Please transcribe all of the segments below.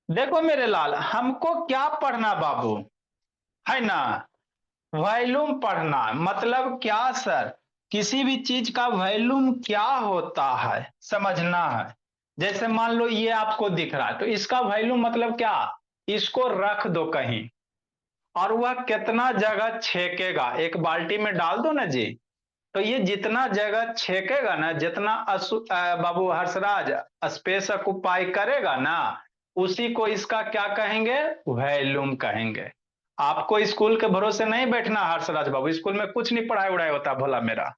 देखो मेरे लाल, हमको क्या पढ़ना बाबू, है ना। वॉल्यूम पढ़ना मतलब क्या सर? किसी भी चीज का वॉल्यूम क्या होता है समझना है। जैसे मान लो ये आपको दिख रहा है तो इसका वॉल्यूम मतलब क्या? इसको रख दो कहीं और वह कितना जगह छेकेगा, एक बाल्टी में डाल दो ना जी। तो ये जितना जगह छेकेगा ना, जितना बाबू हर्षराज स्पेस ऑक्युपाई करेगा ना, उसी को इसका क्या कहेंगे? वॉल्यूम कहेंगे। आपको स्कूल के भरोसे नहीं बैठना हर्षराज बाबू, स्कूल में कुछ नहीं पढ़ाई उड़ाई होता भोला मेरा,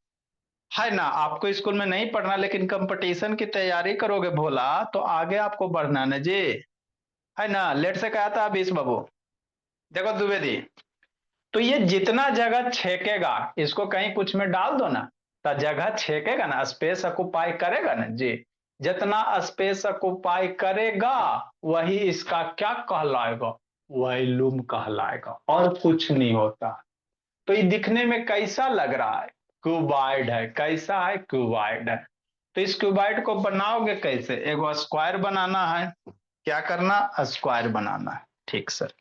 है ना। आपको स्कूल में नहीं पढ़ना, लेकिन कंपटीशन की तैयारी करोगे भोला तो आगे आपको बढ़ना ना जी, है ना। लेट से कहा था बीस बाबू। देखो द्विवेदी, तो ये जितना जगह छेकेगा इसको कहीं कुछ में डाल दो ना, तो जगह छेकेगा ना, स्पेस ऑक्युपाई करेगा ना जी। जितना स्पेस ऑक्युपाई करेगा वही इसका क्या कहलाएगा? वॉल्यूम कहलाएगा, और कुछ नहीं होता। तो ये दिखने में कैसा लग रहा है? क्यूबॉइड है। कैसा है? क्यूबॉइड है। तो इस क्यूबॉइड को बनाओगे कैसे? एगो स्क्वायर बनाना है। क्या करना? स्क्वायर बनाना है। ठीक सर।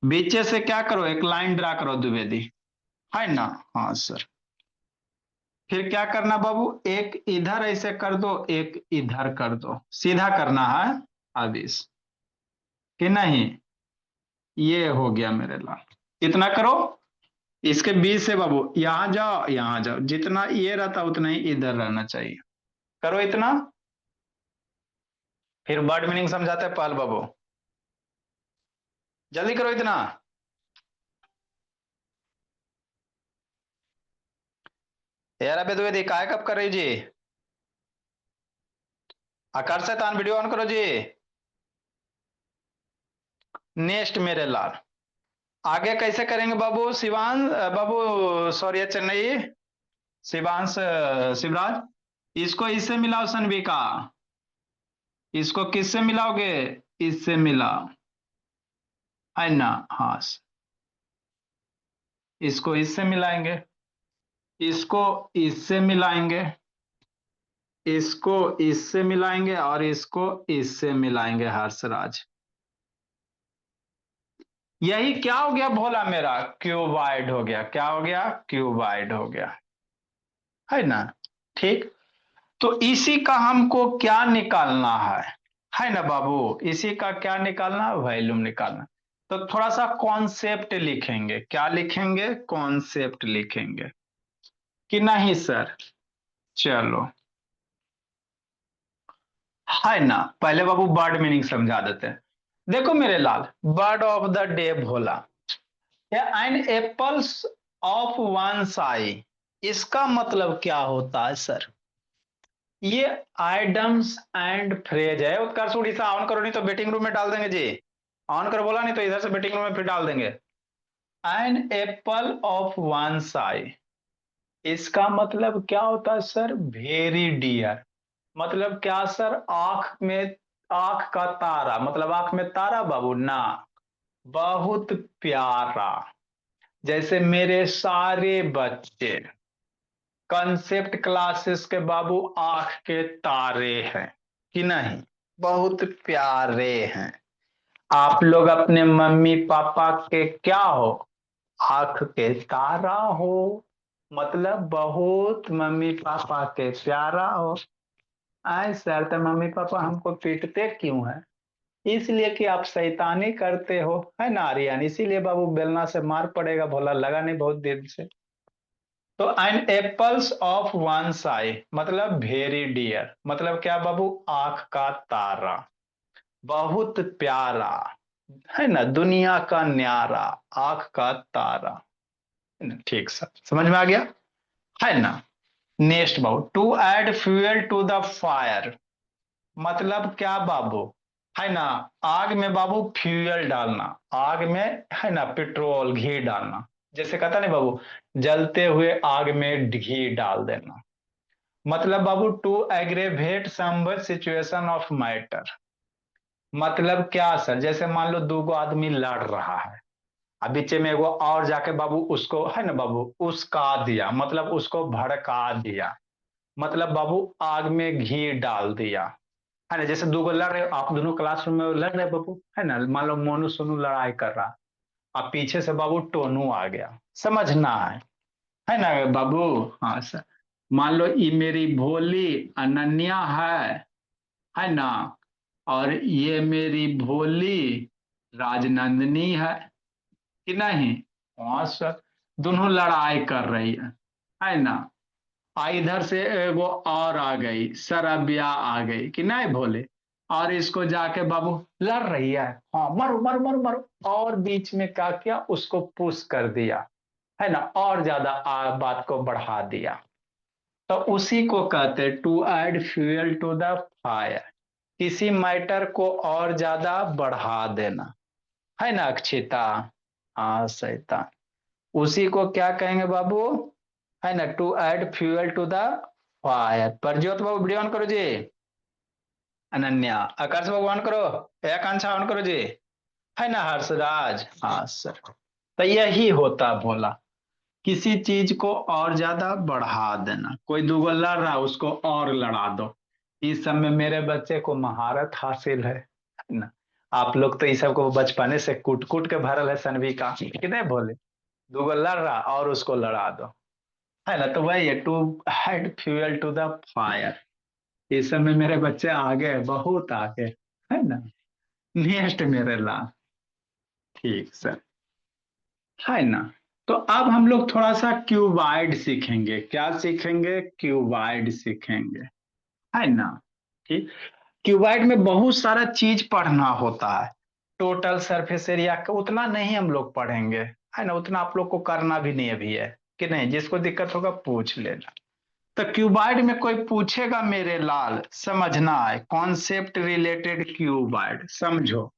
बीचे से क्या करो? एक लाइन ड्रा करो द्विवेदी, है ना। हाँ सर। फिर क्या करना बाबू? एक इधर ऐसे कर दो, एक इधर कर दो, सीधा करना है आदेश, कि नहीं। ये हो गया मेरे लाल। इतना करो। इसके बीच से बाबू यहां जाओ, यहां जाओ, जितना ये रहता उतना ही इधर रहना चाहिए। करो इतना। फिर वर्ड मीनिंग समझाते हैं पहल बाबू। जल्दी करो इतना। यार अबे द्विवेदी काय कब कर रही जी? आकार से तान वीडियो ऑन करो जी। नेक्स्ट मेरे लाल, आगे कैसे करेंगे बाबू? शिवान बाबू, सॉरी चेन्नई, शिवांश शिवराज, इसको इससे मिलाओ सनवी का। इसको किससे मिलाओगे? इससे मिलाओ, है ना। हाँ, इसको इससे मिलाएंगे, इसको इससे मिलाएंगे, इसको इससे मिलाएंगे और इसको इससे मिलाएंगे हर्षराज। यही क्या हो गया भोला मेरा? क्यूबाइड हो गया। क्या हो गया? क्यूबाइड हो गया, है ना। ठीक। तो इसी का हमको क्या निकालना है ना बाबू। इसी का क्या निकालना? वॉल्यूम निकालना। तो थोड़ा सा कॉन्सेप्ट लिखेंगे। क्या लिखेंगे? कॉन्सेप्ट लिखेंगे, कि नहीं सर। चलो, है ना। पहले बाबू बर्ड मीनिंग समझा देते हैं। देखो मेरे लाल, बर्ड ऑफ द डे भोला, an apples of one's eye, इसका मतलब क्या होता है सर? ये आइटम्स एंड फ्रेज है। उत्कर्ष उड़ीसा ऑन करो, नहीं तो वेटिंग रूम में डाल देंगे जी। ऑन करो बोला, नहीं तो इधर से वेटिंग रूम में फिर डाल देंगे। An apple of one's eye, इसका मतलब क्या होता है सर? Very dear. मतलब क्या सर? आंख में, आंख का तारा, मतलब आंख में तारा बाबू ना। बहुत प्यारा। जैसे मेरे सारे बच्चे कंसेप्ट क्लासेस के बाबू आंख के तारे हैं, कि नहीं। बहुत प्यारे हैं। आप लोग अपने मम्मी पापा के क्या हो? आंख के तारा हो। मतलब बहुत मम्मी पापा के प्यारा हो। आए सर, तो मम्मी पापा हमको पीटते क्यों है? इसलिए कि आप शैतानी करते हो, है ना आर्यन। इसीलिए बाबू बेलना से मार पड़ेगा भोला, लगा नहीं बहुत दिन से। तो an apples of one's eye मतलब वेरी डियर, मतलब क्या बाबू? आंख का तारा, बहुत प्यारा, है ना, दुनिया का न्यारा, आंख का तारा, है ना? ठीक सर, समझ में आ गया, है ना। नेक्स्ट बाबू, to add fuel to the fire, मतलब क्या बाबू? है ना, आग में बाबू फ्यूएल डालना, आग में, है ना, पेट्रोल घी डालना। जैसे कहता नहीं बाबू, जलते हुए आग में घी डाल देना। मतलब बाबू to aggravate some situation of matter, मतलब क्या सर? जैसे मान लो दो गो आदमी लड़ रहा है, अब बीच में एगो और जाके बाबू उसको, है ना बाबू, उसका दिया, मतलब उसको भड़का दिया, मतलब बाबू आग में घी डाल दिया। है ना, जैसे दो लड़ रहे हो आप दोनों क्लासरूम में लड़ रहे बाबू, है ना, मान लो मोनू सोनू लड़ाई कर रहा, अब पीछे से बाबू टोनू आ गया, समझना है ना बाबू। हाँ सर, मान लो ये मेरी भोली अनन्या है ना, और ये मेरी भोली राजनंदनी कि नहीं। हाँ सर, दोनों लड़ाई कर रही है ना। इधर से एगो और आ गई सरबिया आ गई कि नहीं भोले, और इसको जाके बाबू लड़ रही है, हाँ मरो मरो मरो मरो, और बीच में क्या किया, उसको पुश कर दिया, है ना, और ज्यादा बात को बढ़ा दिया। तो उसी को कहते to add fuel to the fire, किसी मैटर को और ज्यादा बढ़ा देना, है ना अक्षिता। हाँ सहिता, उसी को क्या कहेंगे बाबू, है ना, to add fuel to the fire. Prajyot बाबू वीडियो ऑन करो जी। अनन्या, आकाश बाबू ऑन करो, आकांक्षा ऑन करो जी, है ना हर्षराज। हाँ सर, तो यही होता भोला, किसी चीज को और ज्यादा बढ़ा देना, कोई दुगो लड़ रहा उसको और लड़ा दो। इस सब में मेरे बच्चे को महारत हासिल है ना। आप लोग तो इस सब को बचपने से कूट कूट के भरल है सनवी का, कितने भोले, दुगो लड़ रहा और उसको लड़ा दो, है ना। तो वही है, to add fuel to the fire. इस समय मेरे बच्चे आगे, बहुत आगे, है ना। नेक्स्ट मेरे लाल, ठीक सर, है ना। तो अब हम लोग थोड़ा सा क्यूबाइड सीखेंगे, क्या सीखेंगे, क्यूबाइड सीखेंगे, है ना। ठीक, क्यूबाइड में बहुत सारा चीज पढ़ना होता है, टोटल सरफेस एरिया का उतना नहीं हम लोग पढ़ेंगे, है ना, उतना आप लोग को करना भी नहीं अभी है कि नहीं, जिसको दिक्कत होगा पूछ लेना। तो क्यूबाइड में कोई पूछेगा मेरे लाल, समझना है, कॉन्सेप्ट रिलेटेड क्यूबाइड समझो,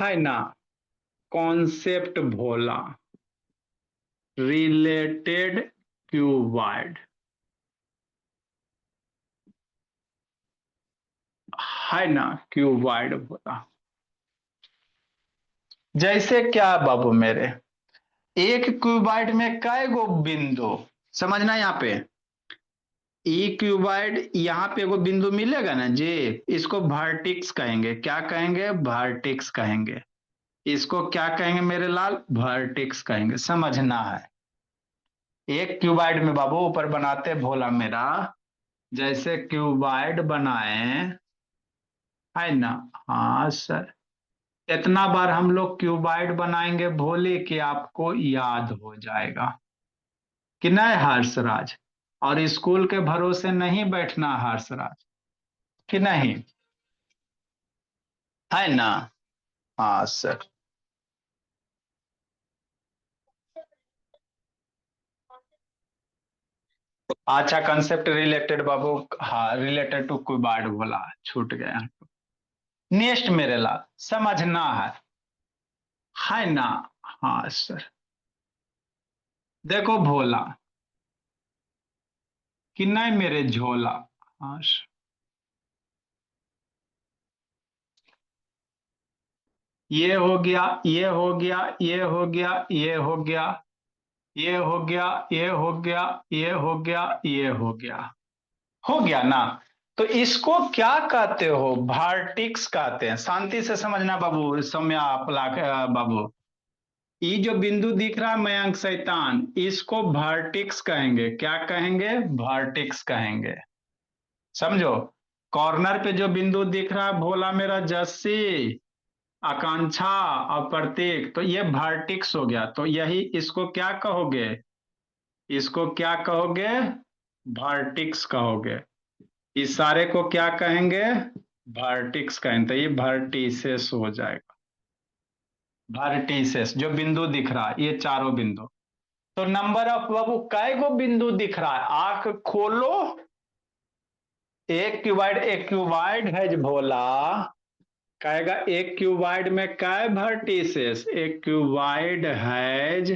है ना, कॉन्सेप्ट भोला रिलेटेड क्यूबाइड, है ना, क्यूबाइड भोला। जैसे क्या बाबू मेरे, एक क्यूबाइड में कै गो बिंदु, समझना यहाँ पे, ई क्यूबाइड यहाँ पे एगो बिंदु मिलेगा ना जी, इसको वर्टिक्स कहेंगे, क्या कहेंगे, वर्टिक्स कहेंगे, इसको क्या कहेंगे मेरे लाल, वर्टिक्स कहेंगे, समझना है। एक क्यूबाइड में बाबू ऊपर बनाते भोला मेरा, जैसे क्यूबाइड बनाए, है ना। हाँ सर, इतना बार हम लोग क्यूबाइड बनाएंगे भोले कि आपको याद हो जाएगा कि नहीं हर्षराज, और स्कूल के भरोसे नहीं बैठना हर्षराज, कि नहीं, है ना। हाँ सर, अच्छा कंसेप्ट रिलेटेड बाबू, हाँ रिलेटेड टू क्यूबाइड बोला, छूट गया। नेक्स्ट मेरे लाल, समझना है ना। हाँ सर, देखो भोला कि नहीं मेरे झोला। हाँ सर, ये हो गया, ये हो गया, ये हो गया, ये हो गया, ये हो गया, ये हो गया, ये हो गया, ये हो गया ना। तो इसको क्या कहते हो, वर्टिक्स कहते हैं, शांति से समझना बाबू, सौम्या बाबू, ये जो बिंदु दिख रहा है मयंक शैतान, इसको वर्टिक्स कहेंगे, क्या कहेंगे, वर्टिक्स कहेंगे, समझो। कॉर्नर पे जो बिंदु दिख रहा है भोला मेरा जस्सी, आकांक्षा और प्रतीक, तो ये वर्टिक्स हो गया, तो यही इसको क्या कहोगे, इसको क्या कहोगे, वर्टिक्स कहोगे। इस सारे को क्या कहेंगे, वर्टिक्स कहेंगे, तो ये वर्टिसेस हो जाएगा, वर्टिसेस जो बिंदु दिख रहा है, ये चारों बिंदु। तो नंबर ऑफ बाबू कै गो बिंदु दिख रहा है, आंख खोलो, एक क्यूबाइड है जो भोला, कहेगा एक क्यूबाइड में कै वर्टिसेस, एक क्यूबाइड हैज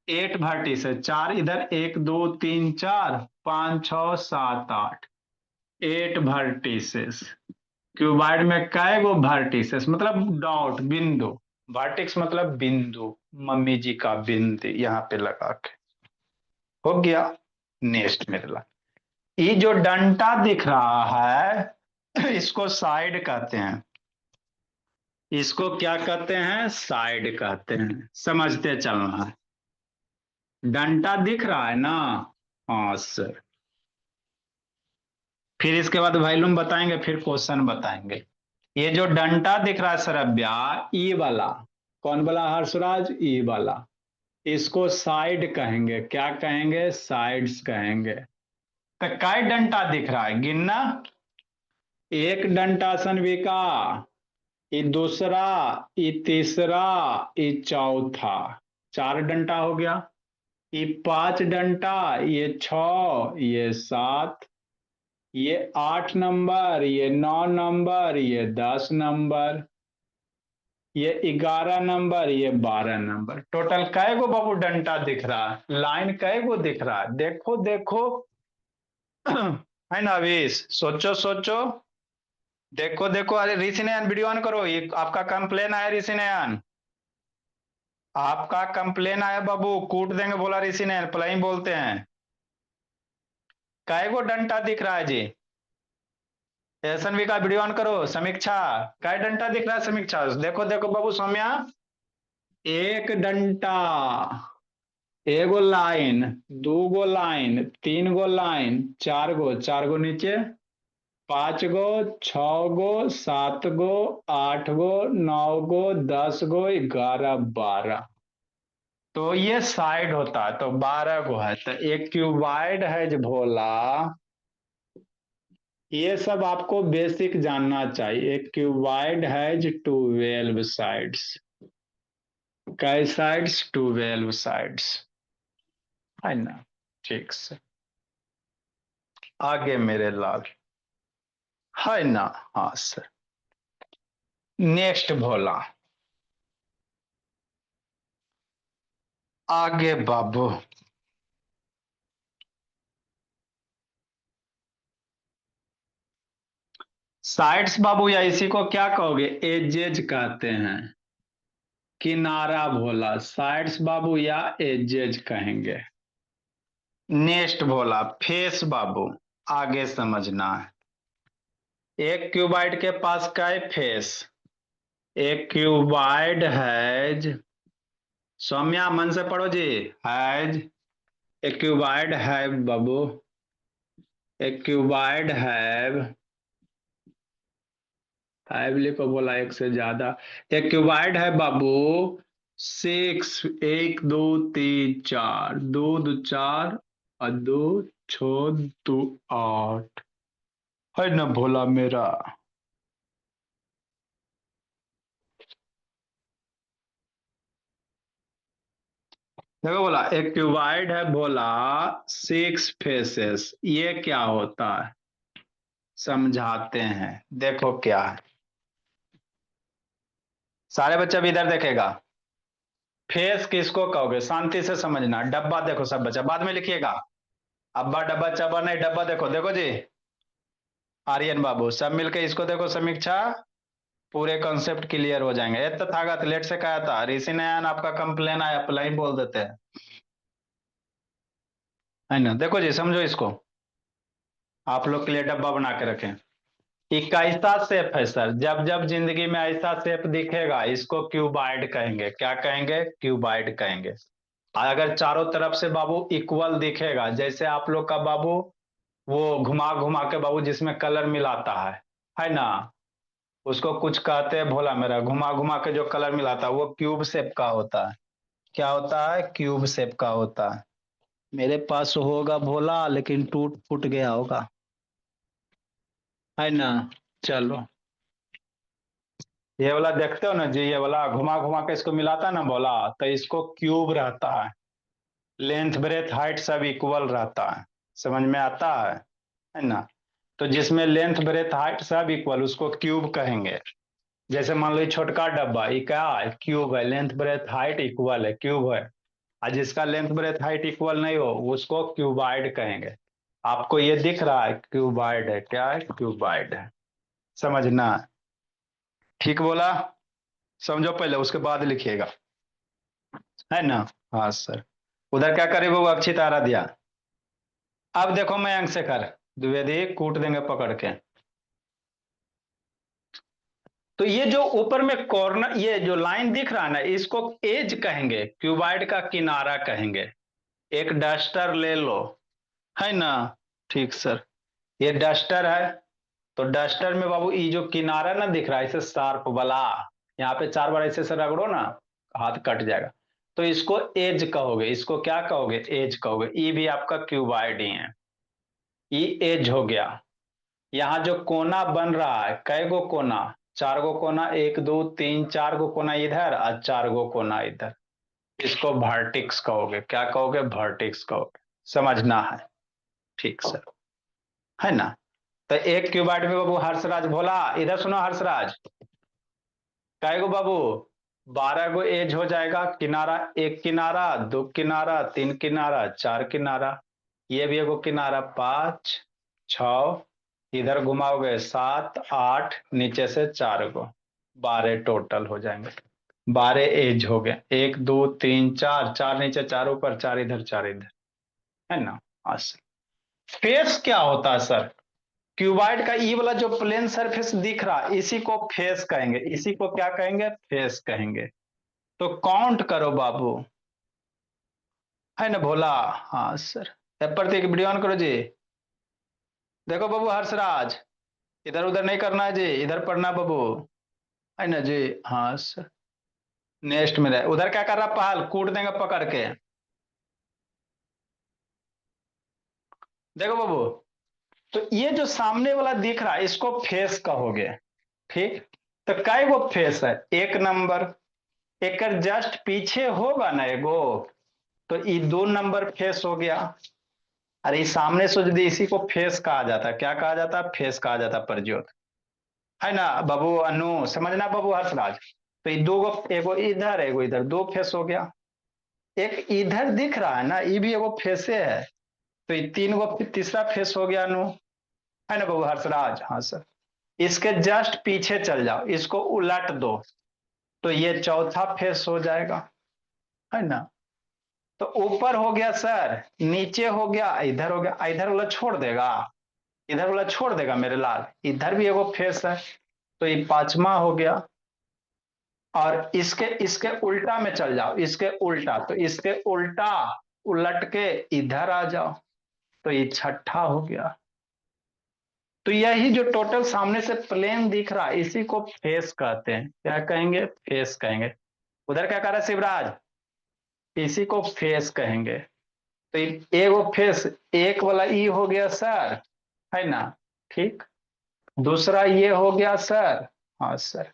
8 वर्टिसेस, चार इधर, एक दो तीन चार, पांच छ सात आठ, 8 वर्टिसेस। क्यूबाइड में कै गो वर्टिसेस मतलब डॉट बिंदु, वर्टिक्स मतलब बिंदु, मम्मी जी का बिंदु यहाँ पे लगा के, हो गया। नेक्स्ट मेरे ला, ये जो डंटा दिख रहा है इसको साइड कहते हैं। इसको क्या कहते हैं? साइड कहते हैं। समझते चलना है। डंटा दिख रहा है ना? हाँ सर। फिर इसके बाद वॉल्यूम बताएंगे, फिर क्वेश्चन बताएंगे। ये जो डंटा दिख रहा है सरब्या, ई वाला, कौन वाला हर्षराज? ई वाला। इसको साइड कहेंगे। क्या कहेंगे? साइड्स कहेंगे। तो कै डंटा दिख रहा है? गिनना। एक डंटा सनविका, ये दूसरा, ये तीसरा, ये चौथा। चार डंटा हो गया। ये पांच डंटा, ये छ, ये सात, ये 8 नंबर, ये 9 नंबर, ये 10 नंबर, ये 11 नंबर, ये 12 नंबर। टोटल कै गो बाबू डंटा दिख रहा है? लाइन कै गो दिख रहा है? देखो देखो। है ना अवीश? सोचो सोचो। देखो देखो। अरे ऋषि नयन वीडियो ऑन करो। ये आपका कंप्लेन आया ऋषि नयन। आपका कंप्लेन आया बाबू, कूट देंगे बोला ऋषि नयन, प्लाई बोलते हैं। कै गो डंटा दिख रहा है जी? एसएनवी का वीडियो ऑन करो। समीक्षा, कै डंटा दिख रहा है? समीक्षा देखो देखो बाबू सौम्या। एक डंटा, एगो लाइन, दू गो लाइन, तीन गो लाइन, चार गो नीचे, पांच गो, छ गो, सात गो, आठ गो, नौ गो, 10 गो, 11, 12। तो ये साइड होता है, तो 12 गो है। तो एक क्यूबाइड है जो भोला, ये सब आपको बेसिक जानना चाहिए। एक क्यूबाइड है जो 12 साइड्स। कई साइड्स? 12 साइड्स। है ना? ठीक से। आगे मेरे लाल। है ना? हाँ सर। नेक्स्ट भोला। आगे बाबू। साइड्स बाबू, या इसी को क्या कहोगे? एजेज कहते हैं। किनारा भोला साइड्स बाबू, या एजेज कहेंगे। नेक्स्ट भोला फेस बाबू। आगे समझना है। एक क्यूबाइड के पास का है फेस। एक क्यूबाइड हैज, सौम्या मन से पढ़ो जी, हैज, एक क्यूबाइड है बाबू, एक क्यूबाइड है, फाइव लिखो बोला, एक से ज्यादा। एक क्यूबाइड है बाबू, सिक्स, एक दो तीन चार, दो दो चार, और दो छो, दो आठ। है ना भोला मेरा? देखो बोला एक क्यूबाइड है बोला, 6 फेसेस। ये क्या होता है? समझाते हैं। देखो क्या है। सारे बच्चे भी इधर देखेगा। फेस किसको कहोगे? शांति से समझना। डब्बा देखो सब बच्चा, बाद में लिखिएगा। अब्बा डब्बा चब्बा नहीं, डब्बा देखो। देखो जी, आर्यन बाबू सब मिलके इसको देखो। समीक्षा, पूरे कॉन्सेप्ट क्लियर हो जाएंगे। तथागत लेट से कहा था ऋषि नयन, आपका कंप्लेन आया, अप्लाई बोल देते हैं। है ना? देखो जी, समझो इसको। आप लोग के लिए डब्बा बना के रखें। एक ऐसा शेप है सर, जब जब जिंदगी में ऐसा शेप दिखेगा, इसको क्यूबाइड कहेंगे। क्या कहेंगे? क्यूबाइड कहेंगे। अगर चारों तरफ से बाबू इक्वल दिखेगा, जैसे आप लोग का बाबू वो घुमा घुमा के बाबू जिसमें कलर मिलाता है ना? उसको कुछ कहते हैं भोला मेरा, घुमा घुमा के जो कलर मिलाता है वो क्यूब शेप का होता है। क्या होता है? क्यूब शेप का होता है। मेरे पास होगा भोला, लेकिन टूट फूट गया होगा। है ना? चलो, ये वाला देखते हो ना जी, ये वाला घुमा घुमा के इसको मिलाता है ना बोला, तो इसको क्यूब रहता है। लेंथ ब्रेथ हाइट सब इक्वल रहता है। समझ में आता है ना? तो जिसमें लेंथ ब्रेथ हाइट सब इक्वल, उसको क्यूब कहेंगे। जैसे मान लो ये छोटका डब्बा, ये क्या है? क्यूब है। लेंथ ब्रेथ हाइट इक्वल है, क्यूब है। और जिसका लेंथ ब्रेथ हाइट इक्वल नहीं हो, उसको क्यूबाइड कहेंगे। आपको ये दिख रहा है क्यूबाइड है। क्या है? क्यूबाइड है। समझना। ठीक बोला? समझो पहले, उसके बाद लिखिएगा। है ना? हाँ सर। उधर क्या करे वो? अक्षित आराध्या। अब देखो मयंक शेखर, द्विवेदी कूट देंगे पकड़ के। तो ये जो ऊपर में कॉर्नर, ये जो लाइन दिख रहा है ना, इसको एज कहेंगे, क्यूबाइड का किनारा कहेंगे। एक डस्टर ले लो, है ना। ठीक सर। ये डस्टर है, तो डस्टर में बाबू ये जो किनारा ना दिख रहा है, इसे शार्प वाला, यहाँ पे 4 बार ऐसे से रगड़ो ना, हाथ कट जाएगा। तो इसको एज कहोगे, इसको क्या कहोगे, एज कहोगे। ये भी आपका क्यूबाइड ही है, ये एज हो गया। यहाँ जो कोना बन रहा है, कै गो कोना, 4 गो कोना, 1 2 3 4 गो कोना इधर और 4 गो कोना इधर, इसको वर्टिक्स कहोगे। क्या कहोगे, वर्टिक्स कहोगे। समझना है। ठीक सर, है ना। तो एक क्यूबाइड में बाबू हर्षराज भोला, इधर सुनो हर्षराज, कै गो बाबू, 12 गो एज हो जाएगा। किनारा, एक किनारा, 2 किनारा, 3 किनारा, 4 किनारा, ये भी एगो किनारा, 5 6, इधर घुमाओगे 7 8, नीचे से 4 गो, 12 टोटल हो जाएंगे। 12 एज हो गए, 1 2 3 4, 4 नीचे 4 ऊपर, 4 इधर 4 इधर, है ना। फेस क्या होता है सर, क्यूबाइड का ई वाला जो प्लेन सरफेस दिख रहा है, इसी को फेस कहेंगे, इसी को क्या कहेंगे, फेस कहेंगे। तो काउंट करो बाबू, है ना भोला। हाँ सर, प्रतीक वीडियो ऑन करो जी। देखो बाबू हर्षराज, इधर उधर नहीं करना है जी, इधर पढ़ना बाबू, है ना जी। हाँ सर, नेक्स्ट में रहे उधर क्या कर रहा, पहल कूट देंगे पकड़ के। देखो बाबू, तो ये जो सामने वाला दिख रहा है, इसको फेस कहोगे। ठीक, तो कै गो फेस है, 1 नंबर, एक जस्ट पीछे होगा ना एगो, तो ये 2 नंबर फेस हो गया। अरे सामने से यदि इसी को फेस कहा जाता है, क्या कहा जाता है, फेस कहा जाता है प्रज्योत, है ना बाबू अनु, समझना बाबू हर्षराज। तो ये 2 गो, एगो इधर एगो इधर, 2 फेस हो गया। एक इधर दिख रहा है ना, ये भी एगो फेसे है, तो ये 3 गो, तीसरा फेस हो गया अनु, है ना बाबू हर्षराज। हाँ सर, इसके जस्ट पीछे चल जाओ, इसको उलट दो, तो ये चौथा फेस हो जाएगा, है ना। तो ऊपर हो गया सर, नीचे हो गया, इधर हो गया, इधर वाला छोड़ देगा, इधर वाला छोड़ देगा मेरे लाल, इधर भी एगो फेस है, तो ये 5वां हो गया। और इसके इसके उल्टा में चल जाओ, इसके उल्टा, तो इसके उल्टा उलट के इधर आ जाओ, तो ये 6ठा हो गया। तो यही जो टोटल सामने से प्लेन दिख रहा है, इसी को फेस कहते हैं। क्या कहेंगे, फेस कहेंगे। उधर क्या कर रहा है शिवराज, इसी को फेस कहेंगे। तो एगो फेस, एक वाला ई हो गया सर, है ना। ठीक, दूसरा ये हो गया सर, हाँ सर।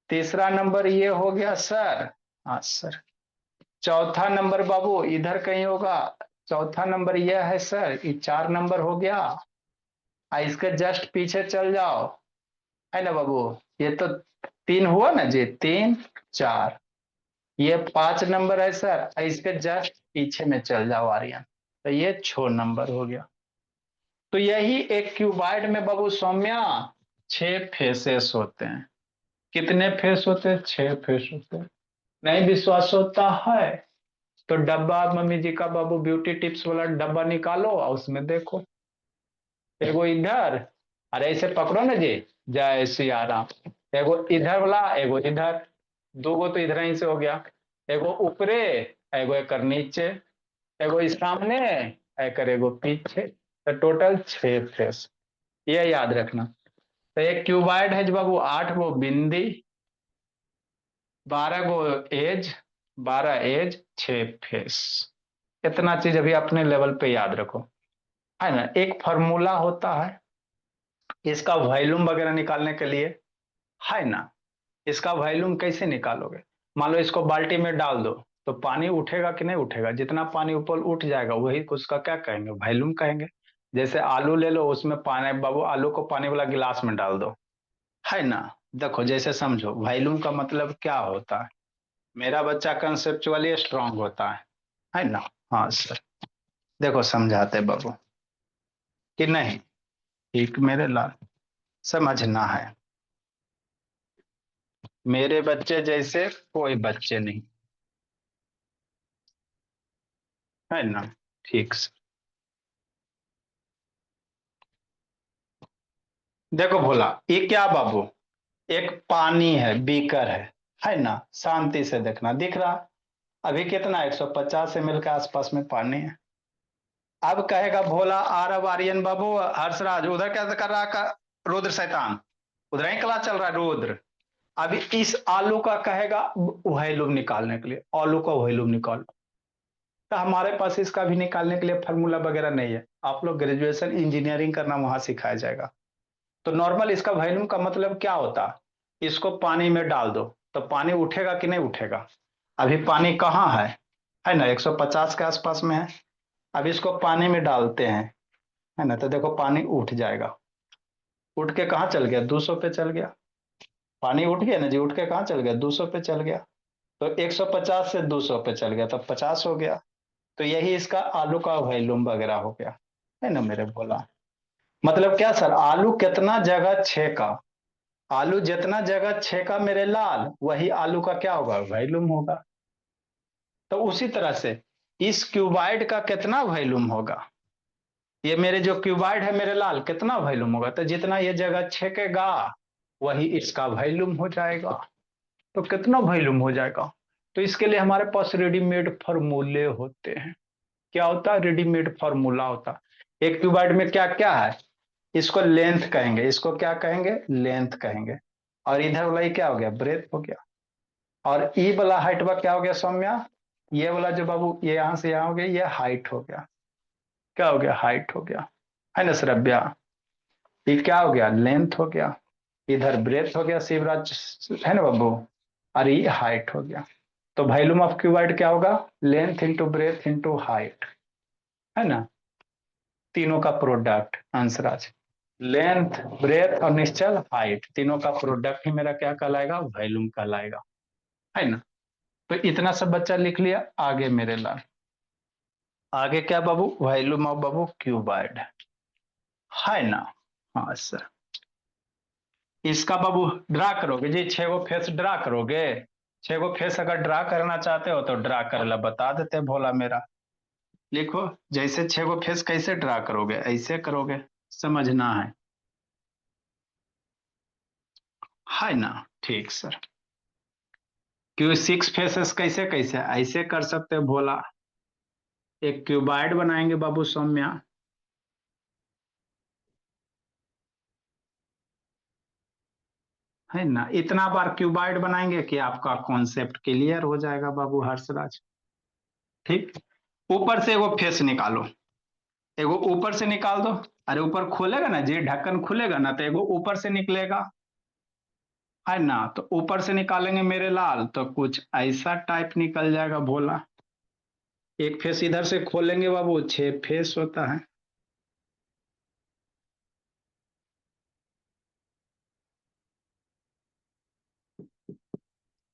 तीसरा नंबर ये हो गया सर, हाँ सर। चौथा नंबर बाबू इधर कहीं होगा, चौथा नंबर यह है सर, ये 4 नंबर हो गया। इसके जस्ट पीछे चल जाओ, है ना बाबू, ये तो 3 हुआ ना जी, 3 4, ये 5 नंबर है सर, इसके जस्ट पीछे में चल जाओ आर्यन, तो ये 6 नंबर हो गया। तो यही एक क्यूबाइड में बाबू सौम्या 6 फेसेस होते हैं। कितने फेस होते हैं, 6 फेस होते हैं। नहीं विश्वास होता है तो डब्बा मम्मी जी का बाबू ब्यूटी टिप्स वाला डब्बा निकालो और उसमें देखो, एगो इधर, अरे ऐसे पकड़ो ना जी, जय सिया राम, एगो इधर वाला, एगो इधर, 2 गो तो इधर ही से हो गया, एगो ऊपरे, एगो एक नीचे, एगो इस सामने, एक एगो पीछे, तो टोटल 6 फेस, ये याद रखना। तो एक क्यूबाइड है जो बाबू, 8 गो बिंदी, 12 गो एज, 12 एज, 6 फेस। इतना चीज अभी अपने लेवल पे याद रखो, है ना। एक फॉर्मूला होता है इसका वॉल्यूम वगैरह निकालने के लिए, है ना। इसका वॉल्यूम कैसे निकालोगे, मान लो इसको बाल्टी में डाल दो, तो पानी उठेगा कि नहीं उठेगा, जितना पानी ऊपर उठ जाएगा वही उसका क्या कहेंगे, वॉल्यूम कहेंगे। जैसे आलू ले लो, उसमें पानी बाबू, आलू को पानी वाला गिलास में डाल दो, है ना। देखो जैसे समझो वॉल्यूम का मतलब क्या होता है, मेरा बच्चा कंसेप्चुअली स्ट्रांग होता है ना। हाँ सर, देखो समझाते बाबू कि नहीं, ठीक मेरे लाल, समझना है। मेरे बच्चे जैसे कोई बच्चे नहीं, है ना। ठीक सर, देखो भोला, ये क्या बाबू, एक पानी है, बीकर है ना, शांति से देखना, दिख रहा। अभी कितना 150 ml के आसपास में पानी है। अब कहेगा भोला, आरब आर्यन बाबू, हर्षराज उधर क्या कर रहा का, रुद्र शैतान उधर ही क्लास चल रहा है रुद्र। अभी इस आलू का कहेगा वॉल्यूम निकालने के लिए, आलू का वॉल्यूम निकालो। तो हमारे पास इसका भी निकालने के लिए फार्मूला वगैरह नहीं है। आप लोग ग्रेजुएशन इंजीनियरिंग करना वहां सिखाया जाएगा। तो नॉर्मल इसका वॉल्यूम का मतलब क्या होता, इसको पानी में डाल दो तो पानी उठेगा कि नहीं उठेगा। अभी पानी कहाँ है ना, 150 के आसपास में है। अब इसको पानी में डालते हैं, है ना, तो देखो पानी उठ जाएगा। उठ के कहाँ चल गया, 200 पे चल गया। पानी उठ गया ना जी, उठ के कहाँ चल गया, 200 पे चल गया। तो 150 से 200 पे चल गया तो 50 हो गया। तो यही इसका आलू का वॉल्यूम वगैरह हो गया, है ना मेरे बोला। मतलब क्या सर, आलू कितना जगह छेका, आलू जितना जगह छेका मेरे लाल, वही आलू का क्या होगा, वॉल्यूम होगा। तो उसी तरह से इस क्यूबाइड का कितना वॉल्यूम होगा, ये मेरे जो क्यूबाइड है मेरे लाल, कितना वॉल्यूम होगा, तो जितना ये जगह छेकेगा वही इसका वॉल्यूम हो जाएगा। तो कितना वॉल्यूम हो जाएगा। तो इसके लिए हमारे पास रेडीमेड फॉर्मूले होते हैं। क्या होता है, रेडीमेड फॉर्मूला होता है। एक क्यूबाइड में क्या क्या है, इसको लेंथ कहेंगे, इसको क्या कहेंगे, लेंथ कहेंगे। और इधर वाला ये क्या हो गया, ब्रेथ हो गया। और ई वाला हाइट वाला क्या हो गया सौम्या, ये वाला जो बाबू ये यहां से यहां हो गया, ये हाइट हो गया। क्या हो गया, हाइट हो गया, है ना श्रव्या। ये क्या हो गया, लेंथ हो गया। इधर ब्रेथ हो गया शिवराज, है ना बाबू। और ये हाइट हो गया। तो वॉल्यूम ऑफ क्यूबाइड क्या होगा, length into breadth into height, है ना, तीनों का प्रोडक्ट आंसर। लेंथ, ब्रेथ और निश्चल हाइट, तीनों का प्रोडक्ट ही मेरा क्या कहलाएगा, वॉल्यूम कहलाएगा, है ना। तो इतना सब बच्चा लिख लिया। आगे मेरे लाल, आगे क्या बाबू, वॉल्यूम ऑफ बाबू क्यूबाइड, है ना। हाँ सर, इसका बाबू ड्रा करोगे जी, 6 गो फेस ड्रा करोगे। 6 गो फेस अगर ड्रा करना चाहते हो तो ड्रा कर ला, बता देते भोला मेरा। लिखो, जैसे 6 गो फेस कैसे ड्रा करोगे, ऐसे करोगे, समझना है ना। ठीक सर। क्यों 6 फेसेस कैसे कैसे, ऐसे कर सकते हो भोला। एक क्यूबाइड बनाएंगे बाबू सौम्या, है ना। इतना बार क्यूबाइड बनाएंगे कि आपका कॉन्सेप्ट क्लियर हो जाएगा बाबू हर्षराज। ठीक। ऊपर से एगो फेस निकालो, एगो ऊपर से निकाल दो। अरे ऊपर खोलेगा ना जी, ढक्कन खुलेगा ना, तो एगो ऊपर से निकलेगा, है ना। तो ऊपर से निकालेंगे मेरे लाल तो कुछ ऐसा टाइप निकल जाएगा भोला। एक फेस इधर से खोलेंगे बाबू, 6 फेस होता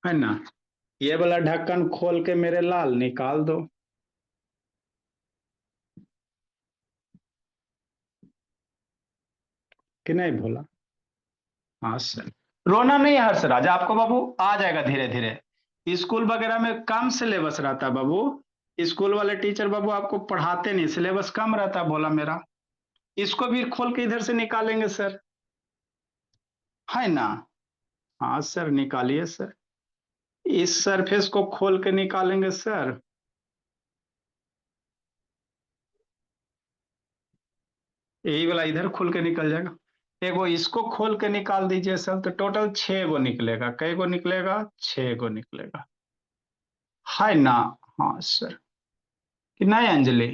है ना। ये वाला ढक्कन खोल के मेरे लाल निकाल दो, कि नहीं भोला। हाँ सर। रोना नहीं है हर्षराज, आपको बाबू आ जाएगा धीरे धीरे। स्कूल वगैरह में कम सिलेबस रहता है बाबू। स्कूल वाले टीचर बाबू आपको पढ़ाते नहीं, सिलेबस कम रहता है बोला मेरा। इसको भी खोल के इधर से निकालेंगे सर, है ना। हाँ सर, निकालिए सर। इस सरफेस को खोल के निकालेंगे सर। यही वाला इधर खोल के निकल जाएगा। एगो इसको खोल के निकाल दीजिए सर, तो टोटल 6 गो निकलेगा। कई गो निकलेगा, 6 गो निकलेगा, है ना। हाँ सर। कि नहीं अंजलि।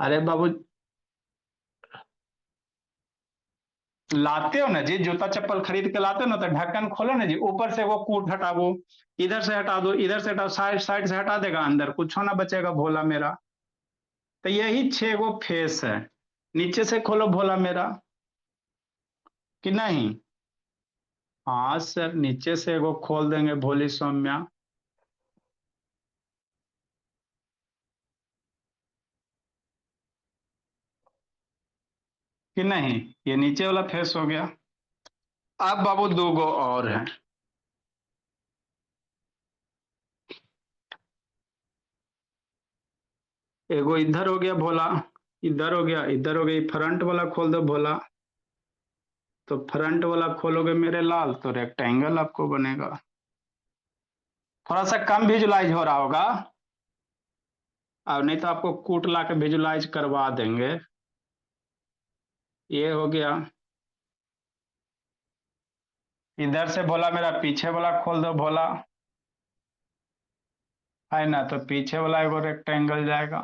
अरे बाबू, लाते हो ना जी, जूता चप्पल खरीद के लाते हो ना, तो ढक्कन खोलो ना जी, ऊपर से वो कूट हटाओ, इधर से हटा दो, इधर से हटाओ, साइड साइड से हटा देगा, अंदर कुछ ना बचेगा भोला मेरा। तो यही 6 गो फेस है। नीचे से खोलो भोला मेरा, कि नहीं। हाँ सर, नीचे से एगो खोल देंगे भोली सौम्या। कि नहीं, ये नीचे वाला फेस हो गया। अब बाबू 2 गो और है। एगो इधर हो गया भोला, इधर हो गया, इधर हो गई, फ्रंट वाला खोल दो भोला। तो फ्रंट वाला खोलोगे मेरे लाल तो रेक्टेंगल आपको बनेगा। थोड़ा सा कम विजुलाइज हो रहा होगा, और नहीं तो आपको कूट ला के विजुलाइज करवा देंगे। ये हो गया। इधर से भोला मेरा पीछे वाला खोल दो भोला, है ना, तो पीछे वाला एगो रेक्टेंगल जाएगा।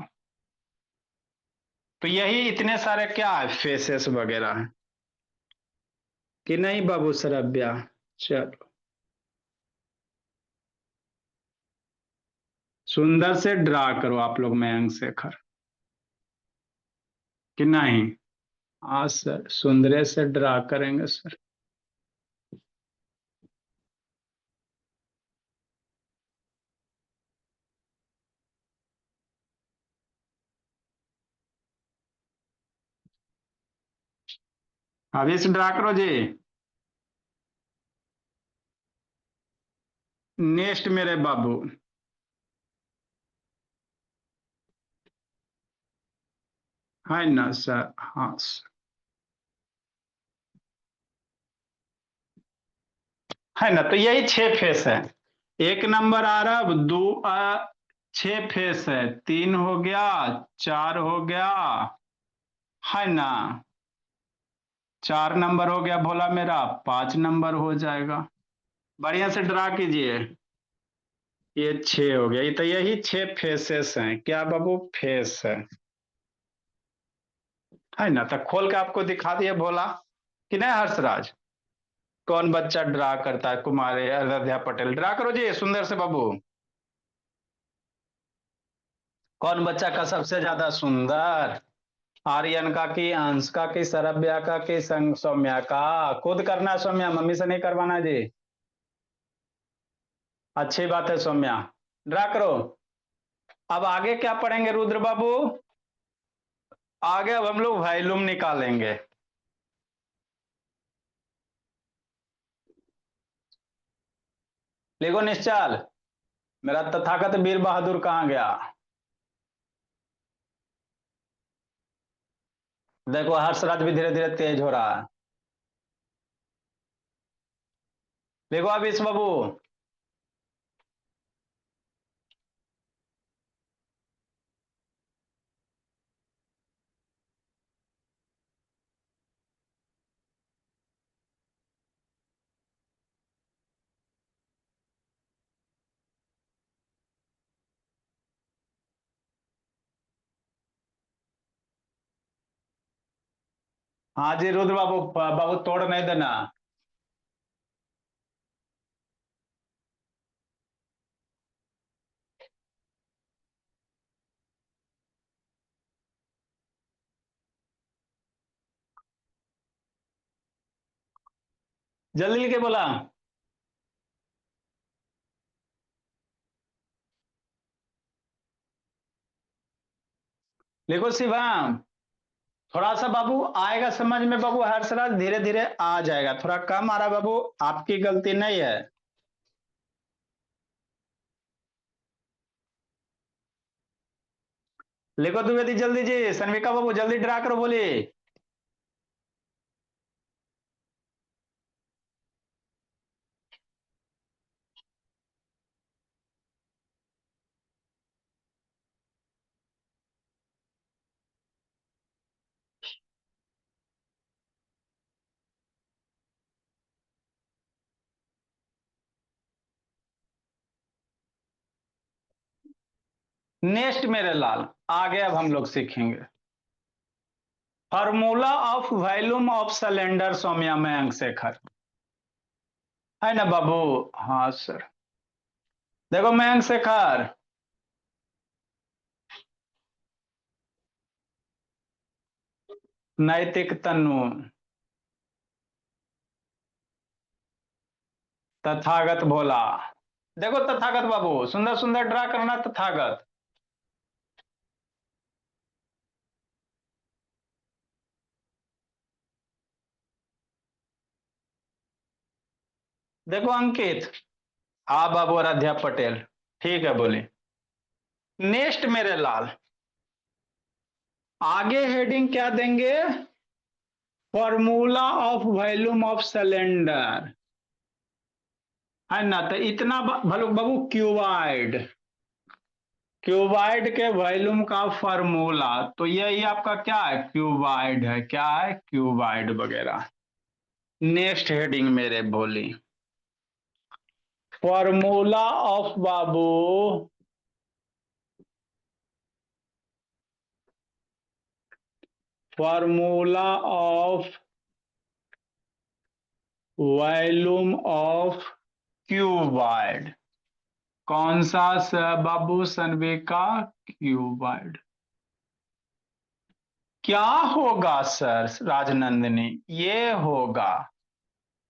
तो यही इतने सारे क्या है, फेसेस वगैरह है कि नहीं बाबू सरब्या। चलो, सुंदर से ड्रा करो आप लोग, मयंक शेखर, कि नहीं? हाँ सर, सुंदर से ड्रा करेंगे सर। अभी से ड्रा करो जी। नेक्स्ट मेरे बाबू, है ना सर? हाँ सर। है ना, तो यही छह फेस है। एक नंबर आ रहा, अब दो छह फेस है, तीन हो गया, चार हो गया, है ना, चार नंबर हो गया भोला मेरा, पांच नंबर हो जाएगा। बढ़िया से ड्रा कीजिए। ये छह हो गया, ये तो यही छह फेसेस हैं, क्या बाबू, फेस है ना। तो खोल के आपको दिखा दिए भोला, कि नहीं हर्षराज? कौन बच्चा ड्रा करता है? कुमार अयोध्या पटेल, ड्रा करो जी सुंदर से बाबू। कौन बच्चा का सबसे ज्यादा सुंदर? आर्यन का, की अंश का, की सरब्या का, की संग सौम्या का? खुद करना है सौम्या, मम्मी से नहीं करवाना जी। अच्छी बात है सौम्या, ड्रा करो। अब आगे क्या पढ़ेंगे रुद्र बाबू? आगे अब हम लोग वॉल्यूम निकालेंगे। लिखो निश्चल, मेरा तथागत वीर बहादुर कहाँ गया? देखो हर्षराज भी धीरे धीरे तेज हो रहा है। देखो अब इस बाबू, हाँ जी रुद्र बाबू, बाबू तोड़ नहीं देना। जल्दी लिखे बोला। लिखो शिवम। थोड़ा सा बाबू आएगा समझ में बाबू, हर्षराज धीरे धीरे आ जाएगा, थोड़ा कम आ रहा है बाबू, आपकी गलती नहीं है। लिखो द्विवेदी जल्दी जी, सनविका बाबू जल्दी ड्रा करो, बोलिए। नेक्स्ट मेरे लाल, आगे अब हम लोग सीखेंगे formula of volume of cylinder Saumya Mayank Shekhar, है ना बाबू? हाँ सर। देखो मयंक शेखर, नैतिक तनु, तथागत भोला। देखो तथागत बाबू, सुंदर सुंदर ड्रा करना तथागत। देखो अंकित, हाँ बाबू आराध्या पटेल, ठीक है बोली। नेक्स्ट मेरे लाल, आगे हेडिंग क्या देंगे? Formula of volume of cylinder, है ना। तो इतना भलो बाबू क्यूबाइड, क्यूबाइड के वॉल्यूम का फॉर्मूला, तो यही आपका क्या है? क्यूबाइड है। क्या है? क्यूबाइड वगैरह। नेक्स्ट हेडिंग मेरे बोली, formula of Babu formula of volume of cuboid. कौन सा बाबू सनवे का? क्यूबाइड। क्या होगा सर राजनंदिनी? ये होगा,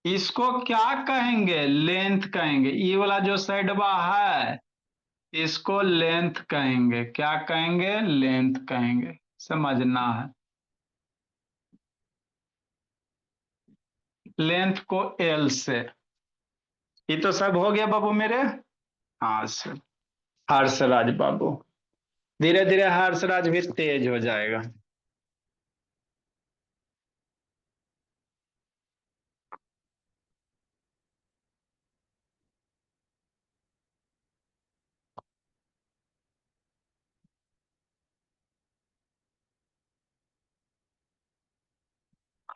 इसको क्या कहेंगे? लेंथ कहेंगे। ये वाला जो साइडवा है इसको लेंथ कहेंगे। क्या कहेंगे? लेंथ कहेंगे। समझना है। लेंथ को एल से। ये तो सब हो गया बाबू मेरे। हाँ सर। हर्षराज बाबू, धीरे धीरे हर्षराज भी तेज हो जाएगा।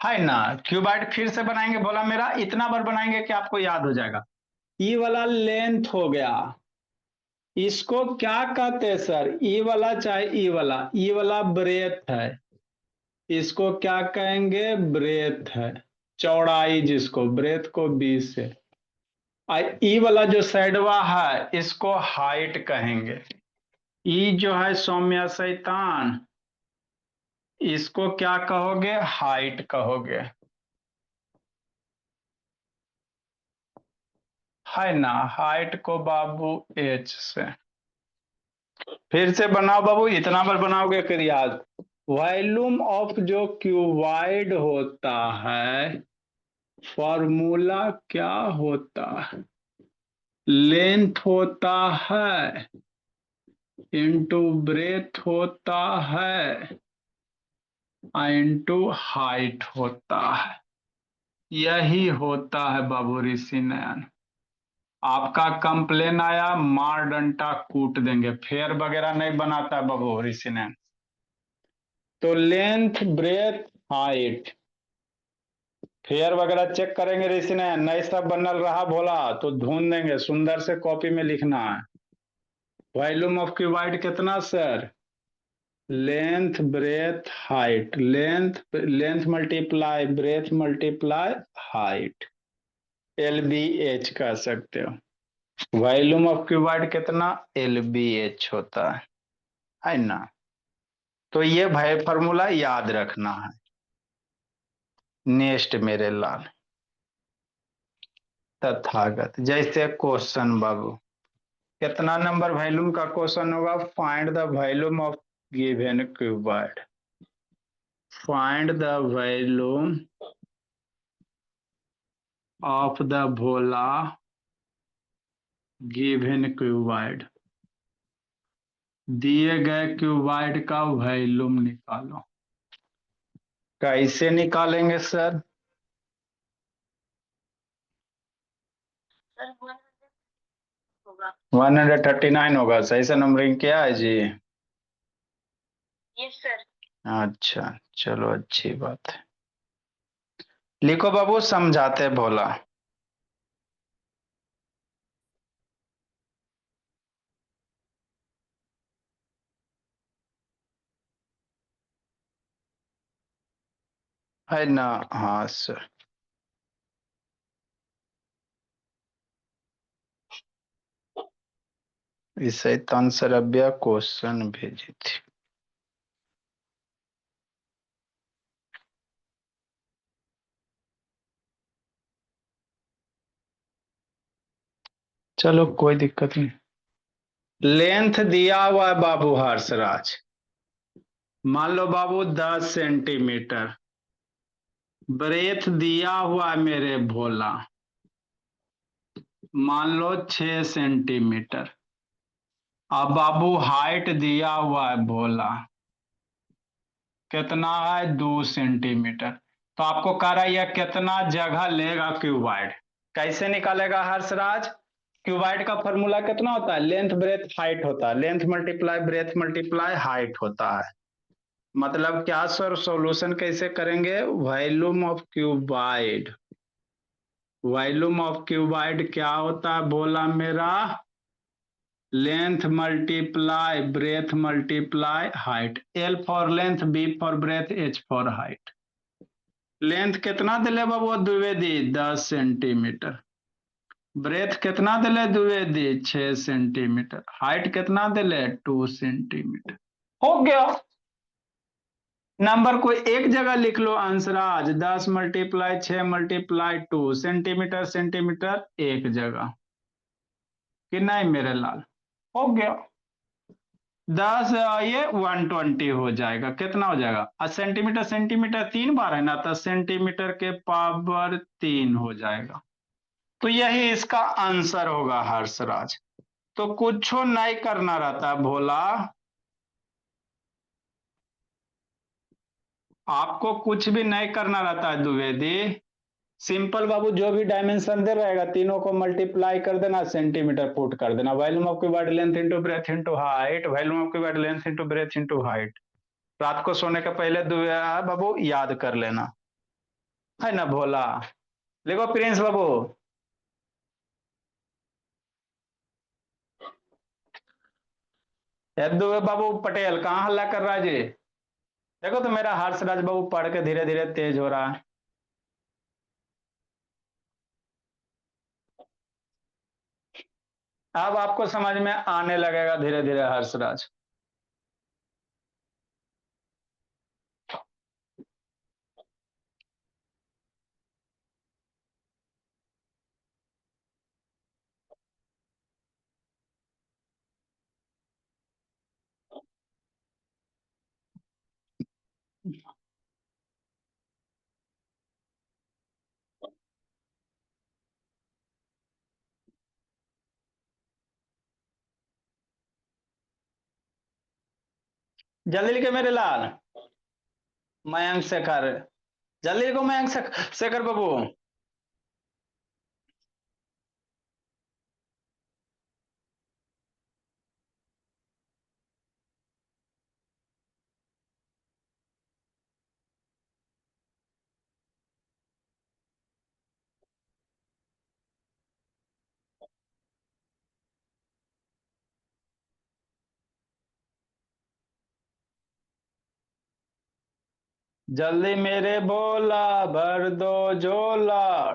है ना। क्यूबाइड फिर से बनाएंगे, बोला मेरा इतना बार बनाएंगे कि आपको याद हो जाएगा। ई वाला लेंथ हो गया, इसको क्या कहते हैं सर? ई वाला चाहे ई वाला ब्रेथ है, इसको क्या कहेंगे? ब्रेथ है। चौड़ाई जिसको, ब्रेथ को बी से। ई वाला जो साइडवा है इसको हाइट कहेंगे। ई जो है सौम्या शैतान, इसको क्या कहोगे? हाइट कहोगे, है ना। हाइट को बाबू एच से। फिर से बनाओ बाबू, इतना बार बनाओगे फिर याद। वॉल्यूम ऑफ जो क्यूबाइड होता है, फॉर्मूला क्या होता है? लेंथ होता है इंटू ब्रेथ होता है इंटू हाइट होता है। यही होता है बाबू ऋषि नयन। आपका कंप्लेन आया, मार डंटा कूट देंगे। फेयर वगैरह नहीं बनाता है बाबू ऋषि नयन। तो लेंथ ब्रेथ हाइट, फेयर वगैरह चेक करेंगे ऋषि नयन। नहीं सब बनल रहा भोला तो ढूंढ देंगे, सुंदर से कॉपी में लिखना है। वॉल्यूम ऑफ क्यूबाइड कितना sir? Length breadth height, length multiply breadth multiply height, L B H कह सकते हो। वॉल्यूम ऑफ क्यूबाइड कितना? एल बी एच होता है ना। तो ये भाई फॉर्मूला याद रखना है। नेक्स्ट मेरे लाल, तथागत जैसे क्वेश्चन बाबू, कितना नंबर वॉल्यूम का क्वेश्चन होगा? Find the volume of given cuboid. Find the volume of the Bhola given cuboid. दिए गए क्यूबाइड का वॉल्यूम निकालो। कैसे निकालेंगे सर? 139 होगा। सही से नंबरिंग क्या है जी? Yes sir. अच्छा, चलो अच्छी बात है। लिखो बाबू, समझाते भोला। है ना। हाँ सर। इस शैतान सरबिया क्वेश्चन भेजी थी। चलो कोई दिक्कत नहीं। लेंथ दिया हुआ है बाबू हर्षराज, मान लो बाबू 10 सेंटीमीटर। ब्रेथ दिया हुआ है मेरे भोला, मान लो 6 सेंटीमीटर। अब बाबू हाइट दिया हुआ है भोला, कितना है 2 सेंटीमीटर। तो आपको कह रहा है यह कितना जगह लेगा क्यूबाइड। कैसे निकालेगा हर्षराज? क्यूबाइड का फॉर्मूला कितना होता है? लेंथ ब्रेथ हाइट होता है, length multiply breadth multiply height होता है। मतलब क्या सर, सॉल्यूशन कैसे करेंगे? Volume of cuboid, volume of cuboid क्या होता है बोला मेरा? Length multiply breadth multiply height. L for length, B for breadth, H for height. लेंथ कितना दिले बाबू द्विवेदी? 10 सेंटीमीटर। ब्रेथ कितना दिले द्विवेदी? 6 सेंटीमीटर। हाइट कितना दिले? 2 सेंटीमीटर। हो गया। नंबर को एक जगह लिख लो अंशराज, 10 × 6 × 2 सेंटीमीटर सेंटीमीटर एक जगह, कि नहीं मेरे लाल? हो गया। 10 ये 120 हो जाएगा। कितना हो जाएगा? सेंटीमीटर सेंटीमीटर 3 बार है ना, तो सेंटीमीटर के पावर 3 हो जाएगा। तो यही इसका आंसर होगा हर्षराज। तो कुछ नहीं करना रहता भोला, आपको कुछ भी नहीं करना रहता है द्विवेदी। सिंपल बाबू, जो भी डायमेंशन दे रहेगा तीनों को मल्टीप्लाई कर देना, सेंटीमीटर पुट कर देना। Volume of cuboid length into breadth into height, volume of cuboid length into breadth into height. रात को सोने के पहले बाबू याद कर लेना, है ना भोला? लिखो प्रिंस बाबू। यदु बाबू पटेल कहाँ हल्ला कर रहा है जी? देखो तो मेरा हर्षराज बाबू पढ़ के धीरे धीरे तेज हो रहा है। अब आपको समझ में आने लगेगा धीरे धीरे हर्षराज। जल्दी लिखे मेरे लाल। मयंक शेखर, जल्दी लिखो मयंक शेखर बाबू। जल्दी मेरे बोला, भर दो झोला।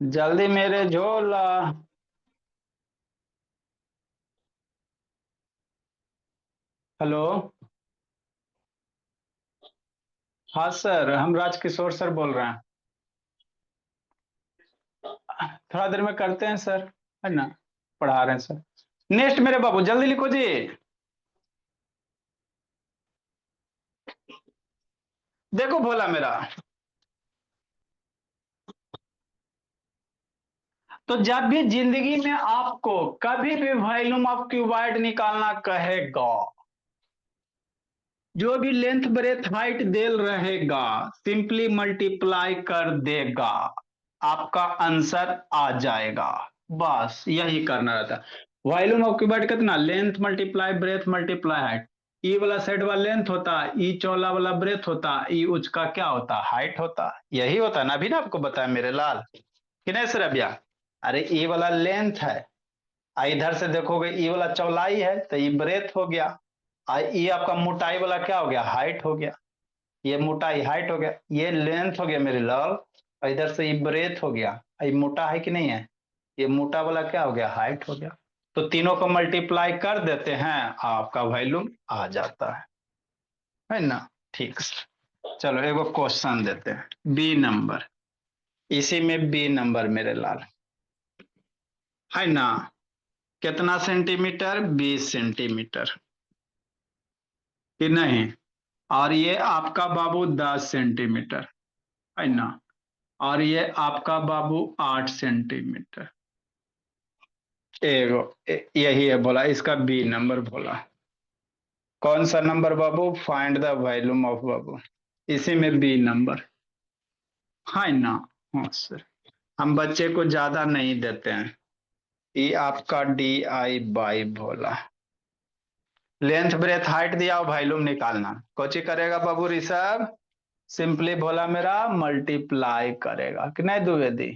जल्दी मेरे झोला। हेलो। हाँ सर, हम राजकिशोर सर बोल रहे हैं। थोड़ा देर में करते हैं सर, है ना? पढ़ा रहे हैं सर। नेक्स्ट मेरे बाबू जल्दी लिखो जी। देखो भोला मेरा, तो जब भी जिंदगी में आपको कभी भी वॉल्यूम ऑफ क्यूबाइड निकालना कहेगा, जो भी लेंथ ब्रेथ हाइट देल रहेगा सिंपली मल्टीप्लाई कर देगा, आपका आंसर आ जाएगा। बस यही करना रहता है। वॉल्यूम ऑफ क्यूबाइड कितना? Length multiply breadth multiply height. ई वाला साइड वाला लेंथ होता, ई चौला वाला ब्रेथ होता, ई उसका क्या होता? हाइट होता। यही होता ना, अभी ना आपको बताया मेरे लाल, कि नहीं सर अभिया? अरे ई वाला लेंथ है, इधर से देखोगे ई वाला चौलाई है, तो ये ब्रेथ हो गया। ये आपका मोटाई वाला क्या हो गया? हाइट हो गया। ये मोटाई हाइट हो गया, ये लेंथ हो गया मेरे लाल, और इधर से ये ब्रेथ हो गया। ये मोटा है कि नहीं है? ये मोटा वाला क्या हो गया? हाइट हो गया। तो तीनों को मल्टीप्लाई कर देते हैं, आपका वॉल्यूम आ जाता है ना? ठीक। चलो एगो क्वेश्चन देते हैं, बी नंबर। इसी में बी नंबर मेरे लाल, है ना? कितना सेंटीमीटर? 20 सेंटीमीटर। कि नहीं? और ये आपका बाबू 10 सेंटीमीटर है ना, और ये आपका बाबू 8 सेंटीमीटर। यही है बोला, इसका बी नंबर बोला। कौन सा नंबर बाबू? फाइंड द वॉल्यूम ऑफ बाबू, इसी में बी नंबर है ना। हाँ सर, हम बच्चे को ज्यादा नहीं देते हैं। ये आपका DI/, बोला। लेंथ ब्रेथ हाइट दिया और वॉल्यूम निकालना, कोची करेगा बाबू ऋषभ? सिंपली बोला मेरा मल्टीप्लाई करेगा कि नहीं द्विवेदी?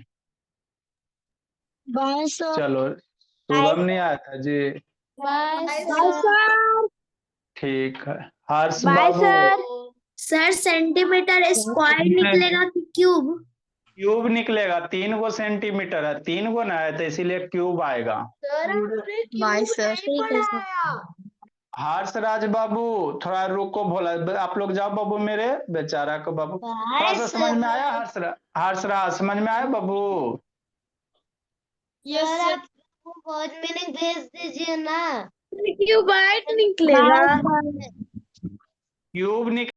चलो, शुभम नहीं आया था जी। ठीक है, हर्ष बाबू। सर सेंटीमीटर स्क्वायर निकलेगा कि क्यूब? क्यूब निकलेगा, 3 गो सेंटीमीटर है, 3 गो ना है, तो इसीलिए क्यूब आएगा। ठीक है सर। हर्ष राज बाबू, थोड़ा रुको, भोला आप लोग जाओ बाबू, मेरे बेचारा को बाबू थोड़ा सा समझ में आया? हर्ष राज समझ में आया बाबू? सर आप बहुत मीनिंग भेज दीजिए ना। क्यूबाइट निकलेगा। क्यूब निकल